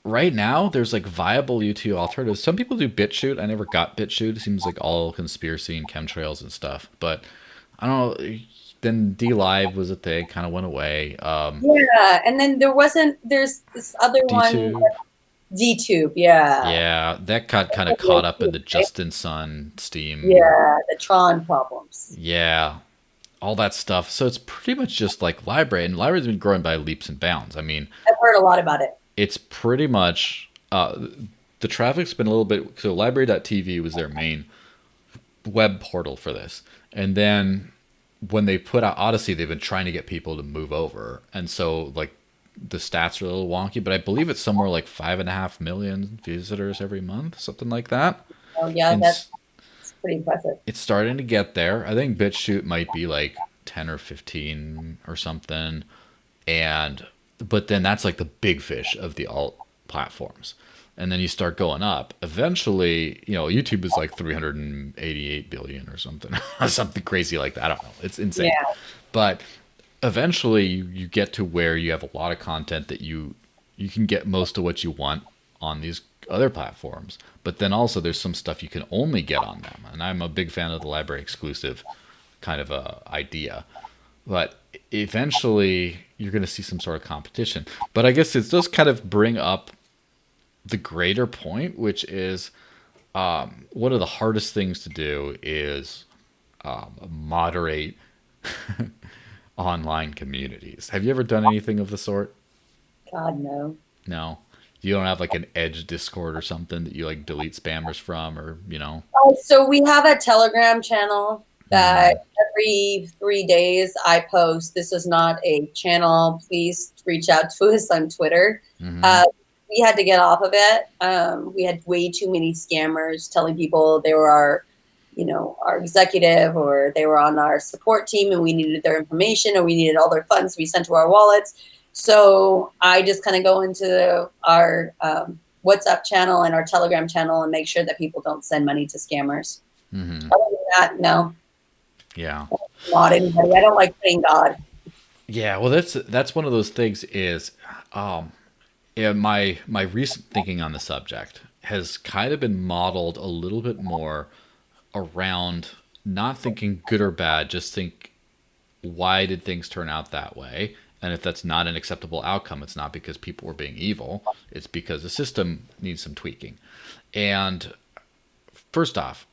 right now, there's viable YouTube alternatives. Some people do BitChute. I never got BitChute. It seems like all conspiracy and chemtrails and stuff. But I don't know. then D Live was a thing, kind of went away. Yeah, and then there's this other one, DTube. DTube, yeah. Yeah, that got kind of caught up in the Justin Sun Steam. Yeah, the Tron problems. Yeah, all that stuff. So it's pretty much just like LBRY, and LBRY's been growing by leaps and bounds. I mean, I've heard a lot about it. it's pretty much the traffic's been a little bit. So LBRY.tv was their main web portal for this, and then when they put out Odyssey, they've been trying to get people to move over, and so like the stats are a little wonky, but I believe it's somewhere like 5.5 million visitors every month, something like that. Oh yeah, And that's pretty impressive. it's starting to get there. I think BitChute might be like 10 or 15 or something, and but then that's like the big fish of the alt platforms. And then you start going up. Eventually, YouTube is like 388 billion or something, something crazy like that. I don't know. It's insane. Yeah. But eventually, you get to where you have a lot of content that you can get most of what you want on these other platforms. But then also, there's some stuff you can only get on them. And I'm a big fan of the LBRY exclusive kind of a idea. But eventually, you're going to see some sort of competition. But I guess it does kind of bring up the greater point, which is one of the hardest things to do is moderate online communities. Have you ever done anything of the sort? God no. No. You don't have like an Edge Discord or something that you like delete spammers from, or So we have a Telegram channel that every 3 days I post. This is not a channel. Please reach out to us on Twitter. Mhm. We had to get off of it. We had way too many scammers telling people they were our executive, or they were on our support team and we needed their information, or we needed all their funds to be sent to our wallets. So I just kind of go into our WhatsApp channel and our Telegram channel and make sure that people don't send money to scammers. Mhm. Other than that, no, Yeah. not anybody. I don't like playing God. Yeah, well that's one of those things is yeah, my recent thinking on the subject has kind of been modeled a little bit more around not thinking good or bad, just think why did things turn out that way? And if that's not an acceptable outcome, it's not because people were being evil, it's because the system needs some tweaking. And first off,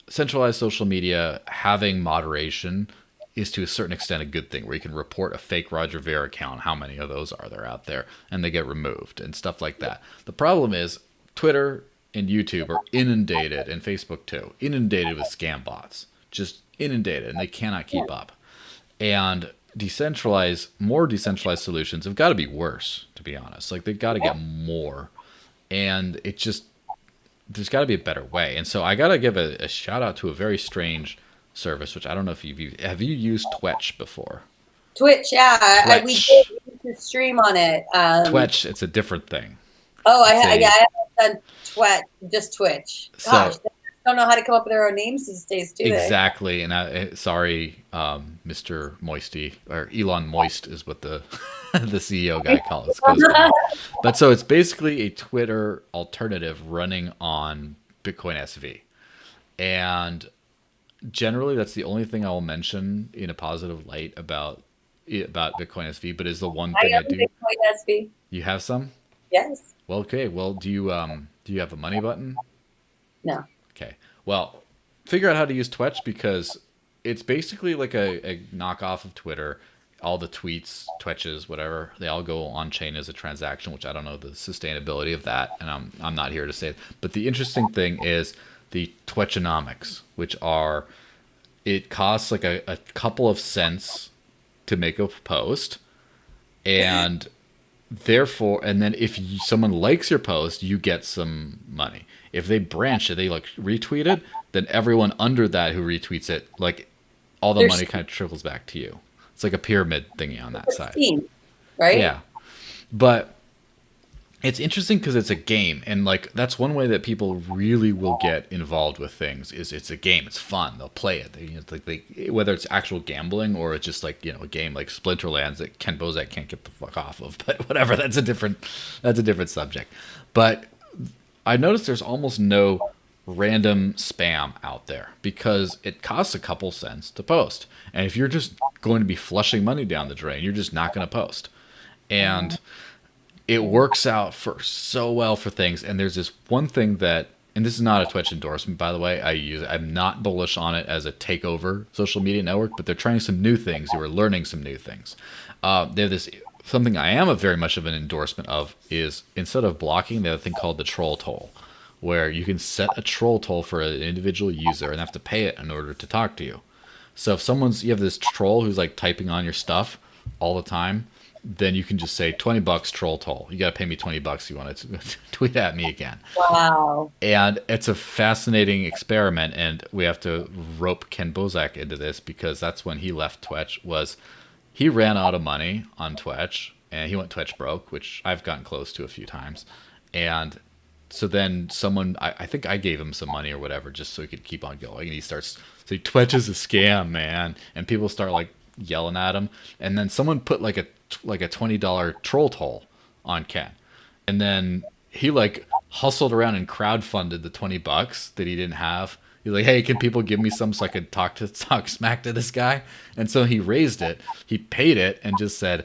centralized social media having moderation is to a certain extent a good thing, where you can report a fake Roger Ver account, how many of those are there out there, and they get removed and stuff like that. The problem is Twitter and YouTube are inundated, and Facebook too, inundated with scam bots, just inundated, and they cannot keep up. And more decentralized solutions have got to be worse, to be honest. Like they've got to get more, and there's got to be a better way. And so I got to give a shout out to a very strange service, which I don't know if have you used Twitch before? Twitch, yeah, we Twitch. did stream on it. Twitch, it's a different thing. Oh, It's yeah, a I haven't done just Twitch. Gosh, so they don't know how to come up with their own names these days, do they? exactly. And sorry, Mr. Moisty, or Elon Moist is what the the CEO guy calls it. But so it's basically a Twitter alternative running on Bitcoin SV, and generally that's the only thing I will mention in a positive light about Bitcoin SV, but is the one I thing I own do. Bitcoin SV. You have some? Yes. Well, okay. Well, do you have a money button? No. Okay. Well, figure out how to use Twitch, because it's basically like a knockoff of Twitter. All the tweets, Twitches, whatever, they all go on chain as a transaction, which I don't know the sustainability of that, and I'm not here to say it. But the interesting thing is the Twitchonomics, which are, it costs like a couple of cents to make a post, and therefore, and then if someone likes your post, you get some money. If they branch it, they like retweet it, then everyone under that who retweets it, like all the There's money kind of trickles back to you. It's like a pyramid thingy on that side. Steam, right? Yeah, but it's interesting because it's a game, and like that's one way that people really will get involved with things is it's a game. It's fun. They'll play it. Whether it's actual gambling or it's just like a game like Splinterlands that Ken Bozak can't get the fuck off of. But whatever, that's a different subject. But I noticed there's almost no random spam out there because it costs a couple cents to post. And if you're just going to be flushing money down the drain, you're just not going to post. And it works out for so well for things. And there's this one thing that, and this is not a Twitch endorsement, by the way. I'm not bullish on it as a takeover social media network, but they're trying some new things. We're learning some new things. They have this something I am a very much of an endorsement of is instead of blocking, they have a thing called the troll toll, where you can set a troll toll for an individual user and have to pay it in order to talk to you. So if you have this troll who's like typing on your stuff all the time, then you can just say $20 troll toll. You got to pay me $20 if you want to tweet at me again. Wow. And it's a fascinating experiment, and we have to rope Ken Bozak into this because that's when he left Twitch. Was he ran out of money on Twitch and he went Twitch broke, which I've gotten close to a few times. And so then I think I gave him some money or whatever just so he could keep on going. And he starts saying, Twitch is a scam, man. And people start like yelling at him. And then someone put like a $20 troll toll on Ken. And then he like hustled around and crowdfunded the $20 that he didn't have. He's like, hey, can people give me some so I could talk smack to this guy? And so he raised it. He paid it and just said,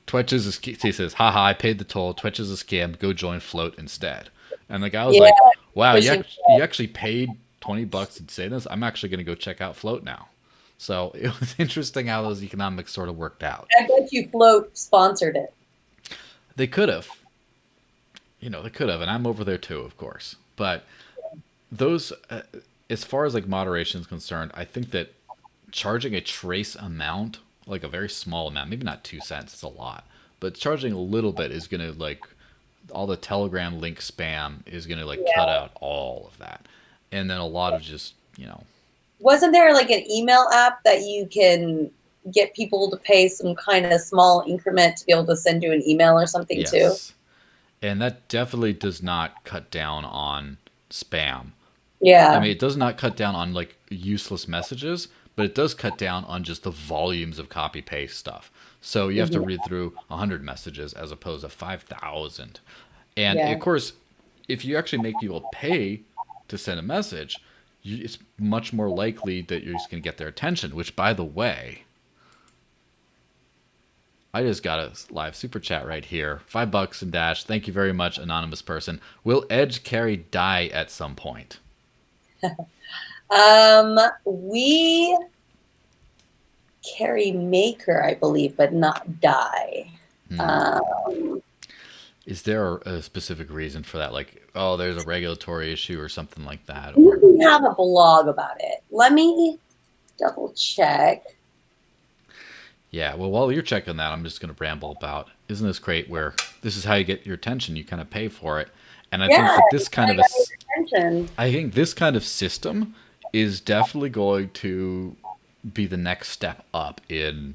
Twitch is a scam. He says, haha, I paid the toll. Twitch is a scam. Go join Float instead. And the guy was like, wow, you actually paid $20 to say this? I'm actually going to go check out Float now. So it was interesting how those economics sort of worked out. I bet you Float sponsored it. They could have. They could have. And I'm over there too, of course. But those, as far as like moderation is concerned, I think that charging a trace amount, like a very small amount, maybe not 2 cents, it's a lot, but charging a little bit is going to like all the Telegram link spam is going to like cut out all of that. And then a lot of just, Wasn't there like an email app that you can get people to pay some kind of small increment to be able to send you an email or something too? And that definitely does not cut down on spam. Yeah. I mean, it does not cut down on like useless messages, but it does cut down on just the volumes of copy paste stuff. So you have to read through 100 messages as opposed to 5,000. And of course, if you actually make people pay to send a message, it's much more likely that you're just going to get their attention, which, by the way, I just got a live super chat right here. $5 in Dash. Thank you very much, anonymous person. Will Edge carry Dye at some point? We carry Maker, I believe, but not Dye. Is there a specific reason for that? Like, oh, there's a regulatory issue or something like that? Or... We have a blog about it. Let me double check. Yeah, well, while you're checking that, I'm just going to ramble about, isn't this great where this is how you get your attention? You kind of pay for it. And I think that this kind of system is definitely going to be the next step up in,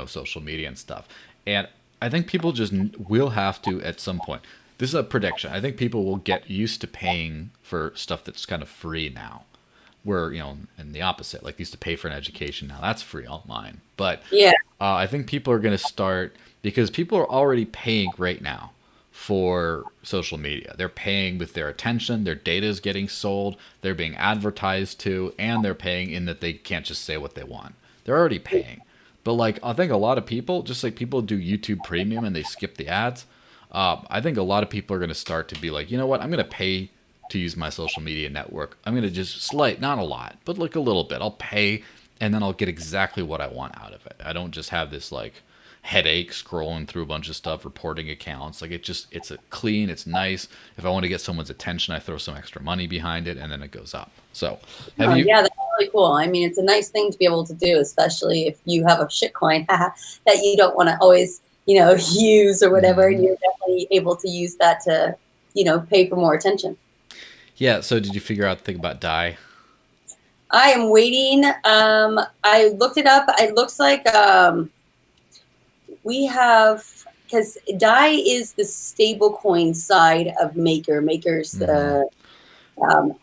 social media and stuff. And I think people just will have to at some point. This is a prediction. I think people will get used to paying for stuff that's kind of free now. Where, and the opposite, like they used to pay for an education. Now that's free online. But I think people are going to start, because people are already paying right now for social media. They're paying with their attention. Their data is getting sold. They're being advertised to, and they're paying in that they can't just say what they want. They're already paying. But like, I think a lot of people, just like people do YouTube Premium and they skip the ads, I think a lot of people are going to start to be like, you know what, I'm going to pay to use my social media network. I'm going to just not a lot, but like a little bit. I'll pay, and then I'll get exactly what I want out of it. I don't just have this like headache scrolling through a bunch of stuff, reporting accounts. Like it's a clean, it's nice. If I want to get someone's attention, I throw some extra money behind it, and then it goes up. So yeah, that's really cool. I mean, it's a nice thing to be able to do, especially if you have a shitcoin that you don't want to always, use or whatever, and you're definitely able to use that to, pay for more attention. Yeah. So did you figure out the thing about Dye? I am waiting. I looked it up. It looks like we have, because Dye is the stablecoin side of Maker. Maker's the.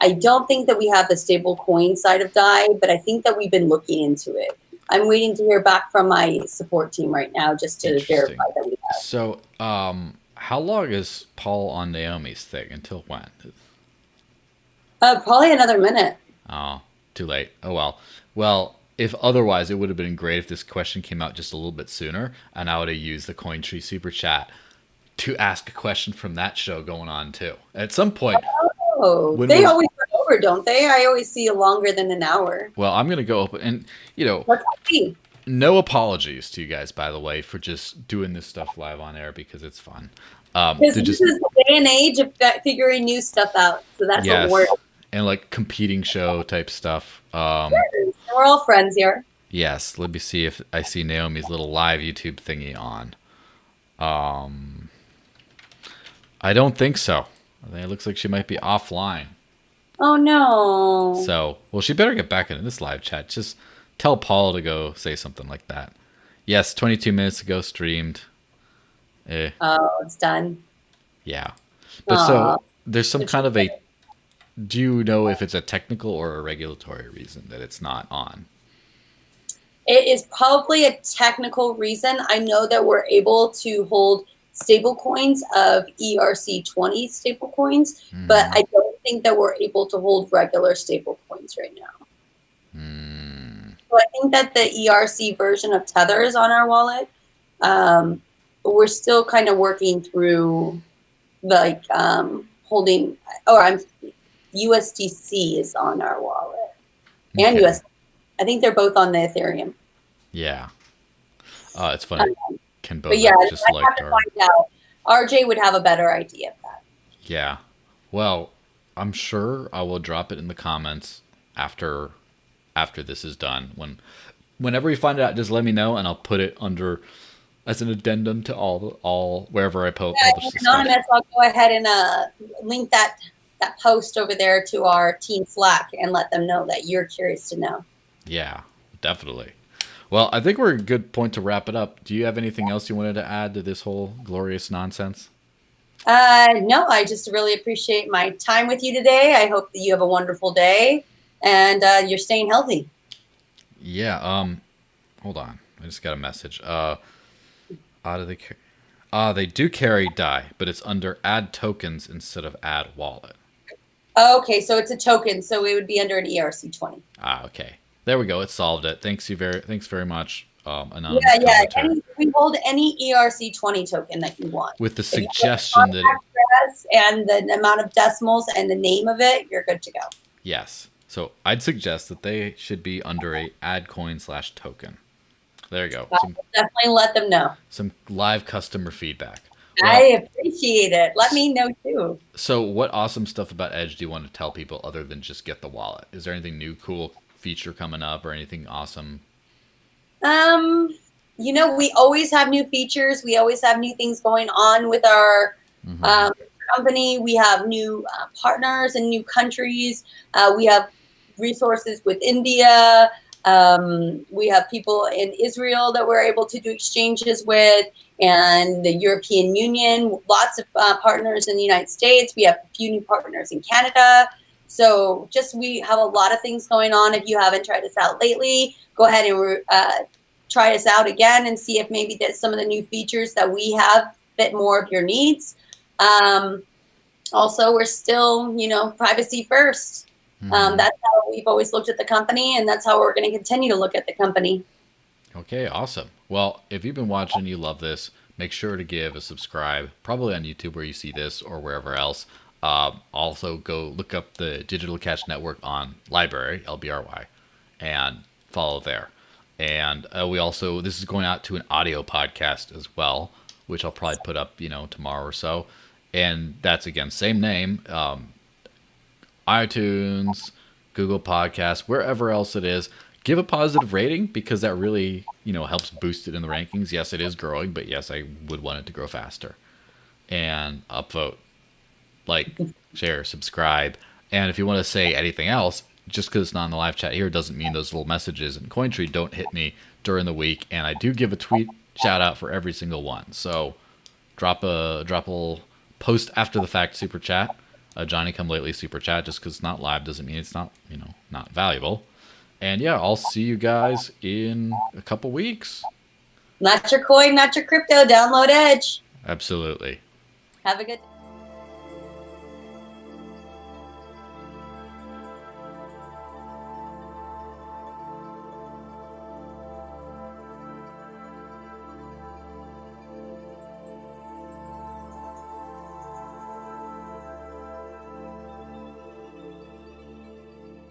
I don't think that we have the stablecoin side of Dye, but I think that we've been looking into it. I'm waiting to hear back from my support team right now just to verify that we have. So, how long is Paul on Naomi's thing? Until when? Probably another minute. Oh, too late. Oh well. Well, if otherwise, it would have been great if this question came out just a little bit sooner, and I would have used the Cointree super chat to ask a question from that show going on too. At some point, Oh, when they we're always run over, don't they? I always see longer than an hour. well, I'm gonna go open and Let's see. no apologies to you guys, by the way, for just doing this stuff live on air because it's fun. Because To this just is the day and age of figuring new stuff out. So that's what yes, we're. and like competing show type stuff. We're all friends here. Yes, let me see if I see Naomi's little live YouTube thingy on. I don't think so. I think it looks like she might be offline. Oh no. So, well, she better get back into this live chat. Just tell Paul to go say something like that. Yes, 22 minutes ago streamed. Oh, it's done. Yeah. But Aw. so there's some kind of a. Do you know if it's a technical or a regulatory reason that it's not on? It is probably a technical reason. I know that we're able to hold stable coins of ERC20 stable coins, but I don't think that we're able to hold regular stable coins right now. So I think that the ERC version of Tether is on our wallet. We're still kind of working through like holding, USDC is on our wallet and Okay. US. I think they're both on the Ethereum. Yeah. It's funny. Can both But yeah, just I like have to find out. RJ would have a better idea of that. Yeah. Well, I'm sure I will drop it in the comments after this is done. Whenever we find it out, just let me know and I'll put it under as an addendum to all wherever I publish this Anonymous, stuff. I'll go ahead and link that post over there to our team Slack and let them know that you're curious to know. Yeah, definitely. Well, I think we're a good point to wrap it up. Do you have anything else you wanted to add to this whole glorious nonsense? No, I just really appreciate my time with you today. I hope that you have a wonderful day and you're staying healthy. Yeah. Hold on. I just got a message. They do carry DAI, but it's under add tokens instead of add wallet. Okay, so it's a token, so it would be under an ERC20. Okay. There we go. It solved it. Thanks very much. Anonymous Yeah. We hold any ERC20 token that you want. With the suggestion that and the amount of decimals and the name of it, you're good to go. Yes. So I'd suggest that they should be under a add coin/token. There you go. Definitely let them know. Some live customer feedback. Well, I appreciate it. Let me know too. So what awesome stuff about Edge do you want to tell people other than just get the wallet? Is there anything new, cool feature coming up or anything awesome? We always have new features. We always have new things going on with our company. We have new partners in new countries. We have resources with India. We have people in Israel that we're able to do exchanges with, and the European Union, lots of partners in the United States. We have a few new partners in Canada. So we have a lot of things going on. If you haven't tried us out lately, go ahead and try us out again and see if maybe that some of the new features that we have fit more of your needs. Also, we're still, privacy first. That's how we've always looked at the company, and that's how we're going to continue to look at the company. Okay, awesome. Well, if you've been watching and you love this, make sure to give a subscribe, probably on YouTube where you see this or wherever else. Also, go look up the Digital Cash Network on LBRY, LBRY, and follow there. And this is going out to an audio podcast as well, which I'll probably put up, tomorrow or so. And that's, again, same name, iTunes, Google Podcasts, wherever else it is. Give a positive rating because that really, helps boost it in the rankings. Yes, it is growing, but yes, I would want it to grow faster. And upvote, like, share, subscribe. And if you want to say anything else, just because it's not in the live chat here doesn't mean those little messages in Cointree don't hit me during the week. And I do give a tweet shout out for every single one. So drop a little post after the fact super chat. Johnny come lately super chat. Just because it's not live doesn't mean it's not, not valuable. And yeah, I'll see you guys in a couple weeks. Not your coin, not your crypto. Download Edge. Absolutely. Have a good